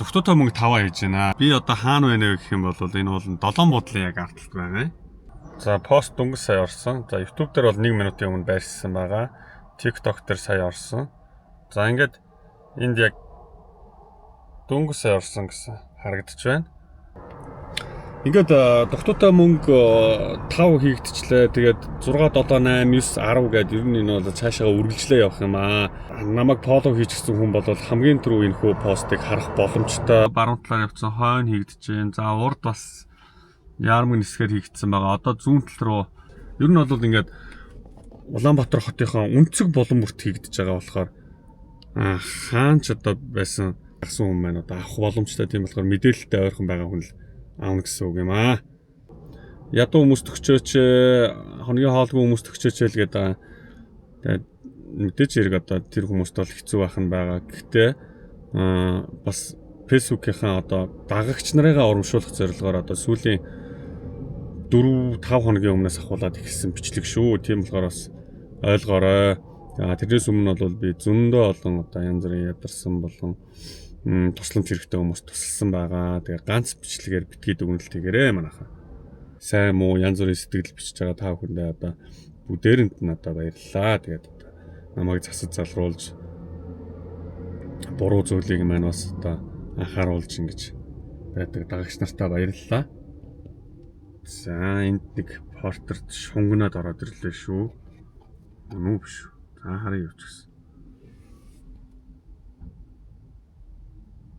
Дугтуутай мөнгө 5 хийж байна. Би одоо хаана байна вэ гэх юм бол энэ бол 7 буудлын яг ардталт байна. За пост дөнгөж сая орсон. За YouTube дээр бол 1 минутын өмнө байршсан байгаа. TikTok дээр сая орсон. За ингээд энд яг дөнгөж сая орсон гэсэн харагдаж байна. Ингээд дугтуутай мөнгө 5 хийгдчихлээ. Тэгээд 6 7 8 9 10 гээд ер нь энэ бол цаашаа үргэлжлээ явах юм аа. Намайг фоллоу хийчихсэн хүн бол хамгийн түрүү энэ хүү постыг харах боломжтой. Баруун талаар явцсан хойно хийгдэж байна. За урд бас Яармын нисгээр хийгдсэн байгаа. Одоо зүүн тал руу ер нь бол ингээд Улаанбаатар хотынхаа өнцөг болон бүрт хийгдэж байгаа болохоор хаан ч одоо байсан агсан хүн маань одоо авах боломжтой. Тийм болохоор мэдээлэлтэй ойрхон байгаа хүн л аавна гэсэн үг юм аа. Ядуу хүмүүс төгчөөч, хоногийн хоолгүй хүмүүс төгчөөч л гэдэг. Тэгээд мэдээж хэрэг одоо тэр хүмүүст бол хэцүү байх нь байгаа. Гэхдээ бас Facebook-ийнхаа одоо дагагч нарыгаа урамшуулах зорилгоор одоо сүүлийн 4-5 хоногийн өмнөөс ахуулаад ихсэн бичлэг шүү. Тийм болохоор бас ойлгоорой. Тэрнээс өмнө бол би зөндөө олон одоо янз бүрийн ядарсан болон тусламж хэрэгтэй хүмүүс тусалсан байгаа. Тэгээ ганц бичлэгээр битгий дүгнэлт хийгээрэй манайхаа. Сайн муу янз бүрийн сэтгэл бичиж байгаа та бүхэндээ одоо бүдээрэнд нь одоо баярлалаа. Тэгээд одоо намайг засаж залруулж буруу зүйлийг маань бас одоо анхааруулж ингэж байдаг дагагч нартаа баярлалаа. За энд нэг портерт шунгнаад ороод ирлээ шүү. Үнэн биш. За харъя юу ч гэсэн.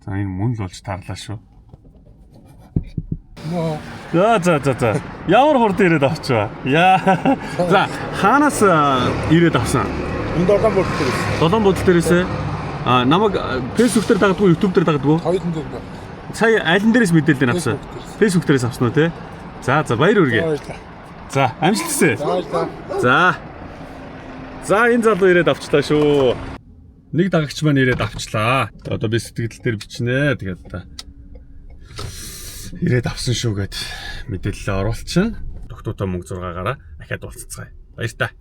За энэ мөн л болж тарлаа шүү. За. Ямар хурд ирээд авчваа. Яа. За хаанаас ирээд авсан? Энэ 7 буудлын дээрээс. 7 буудлын дээрээс намайг Facebook дээр дагдаг, YouTube дээр дагдаг уу? Хоёулын дээр байна. Сая алин дээрээс мэдээлэл авсан? Facebook дээрээс авсан уу те? За баяр үргээ. За амжилт хүсье. За энэ залуу ирээд авчлаа шүү. Нэг дагагч маань ирээд авчлаа. Одоо би сэтгэл дээр бичнэ. Тэгээд ирээд авсан шүү гэд мэдээлэл оруулчихна. Дугтуутай мөнгө 6-аараа дахиад уулзцгаая. Баяр та.